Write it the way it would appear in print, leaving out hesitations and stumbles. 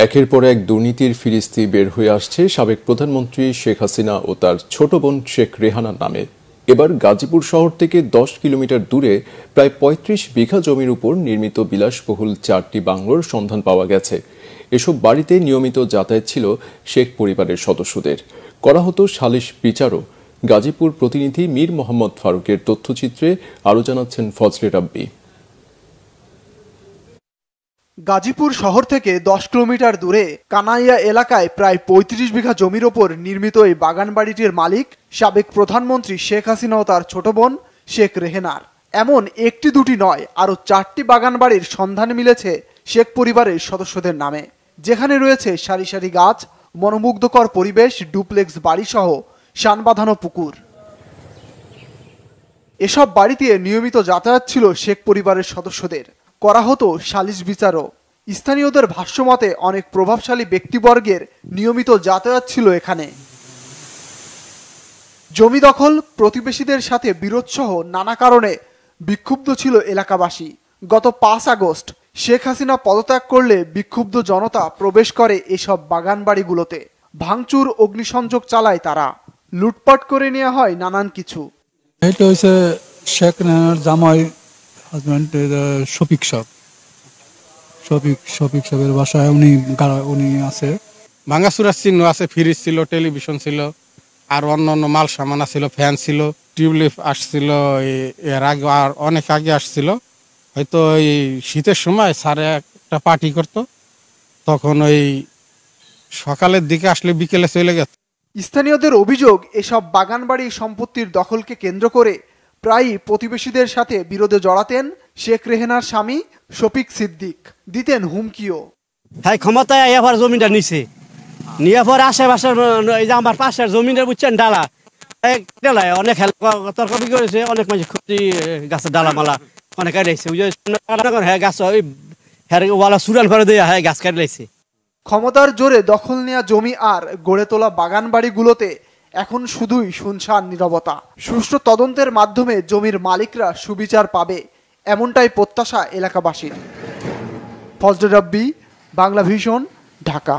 একের পর এক দুর্নীতির ফিরিস্তি বের হয়ে আসছে সাবেক প্রধানমন্ত্রী শেখ হাসিনা ও তার ছোট বোন শেখ রেহানার নামে। এবার গাজীপুর শহর থেকে 10 কিলোমিটার দূরে প্রায় ৩৫ বিঘা জমির উপর নির্মিত বিলাসবহুল 4টি বাংলোর সন্ধান পাওয়া গেছে। এসব বাড়িতে নিয়মিত যাতায়াত ছিল শেখ পরিবারের সদস্যদের। করা হতো সালিশ বিচারও। গাজীপুর প্রতিনিধি মীর মোহাম্মদ ফারুকের তথ্যচিত্রে আরও জানাচ্ছেন ফজলে রাব্বি। গাজীপুর শহর থেকে 10 কিলোমিটার দূরে কানাইয়া এলাকায় প্রায় ৩৫ বিঘা জমির ওপর নির্মিত এই বাগান বাড়িটির মালিক সাবেক প্রধানমন্ত্রী শেখ হাসিনা ও তার ছোট বোন শেখ রেহানার। এমন একটি দুটি নয়, আরও 4টি বাগান বাড়ির সন্ধান মিলেছে শেখ পরিবারের সদস্যদের নামে, যেখানে রয়েছে সারি সারি গাছ, মনোমুগ্ধকর পরিবেশ, ডুপ্লেক্স বাড়িসহ শান বাঁধানো পুকুর। এসব বাড়িতে নিয়মিত যাতায়াত ছিল শেখ পরিবারের সদস্যদের। করা হতো সালিশ বিচারও। স্থানীয়দের ভাষ্যমতে অনেক প্রভাবশালী ব্যক্তিবর্গের নিয়মিত যাতায়াত ছিল এখানে। জমি দখল, প্রতিবেশীদের সাথে বিরোধসহ নানা কারণে বিক্ষুব্ধ ছিল এলাকাবাসী। গত 5 আগস্ট শেখ হাসিনা পদত্যাগ করলে বিক্ষুব্ধ জনতা প্রবেশ করে এসব বাগান বাড়িগুলোতে। ভাঙচুর, অগ্নিসংযোগ চালায় তারা। লুটপাট করে নেওয়া হয় নানান কিছু। এটা হচ্ছে শেখ রেহানার জামাই হাজব্যান্ডের শফিক সাহেবের বাসায় উনি আছে। ভাঙাচুরার চিহ্ন আছে, ফ্রিজ ছিল, টেলিভিশন ছিল, আর অন্য মাল সামান ছিল, ফ্যান ছিল, টিউবলিপ আসছিল এর আগে, আর অনেক আগে আসছিল। হয়তো এই শীতের সময় স্যারে একটা পার্টি করতো, তখন ওই সকালের দিকে আসলে বিকেলে চলে গেছে। স্থানীয়দের অভিযোগ, এসব বাগান বাড়ি সম্পত্তির দখলকে কেন্দ্র করে প্রায়ই প্রতিবেশীদের সাথে বিরোধে জড়াতেন শেখ রেহানার স্বামী শফিক সিদ্দিক। দিতেন হুমকিও। হ্যাঁ, ক্ষমতায় এবার জমিটা নিছে, নিয়ে পরে আশেপাশের এই যে আমার পাশের জমিনের বুঝছেন ডালা অনেক তর্ক করেছে, অনেক মানুষ ক্ষতি গাছের ডালা মালা অনেক কাটাইছে। হ্যাঁ, গাছ ওয়ালা সুরান করে দিয়ে হ্যাঁ গাছ কাটি লাইছে। ক্ষমতার জোরে দখল নেওয়া জমি আর গড়ে তোলা বাগান বাড়িগুলোতে এখন শুধুই শুনশান নীরবতা। সুষ্ঠু তদন্তের মাধ্যমে জমির মালিকরা সুবিচার পাবে, এমনটাই প্রত্যাশা এলাকাবাসীর। ফজলে রাব্বি, বাংলা ভিশন, ঢাকা।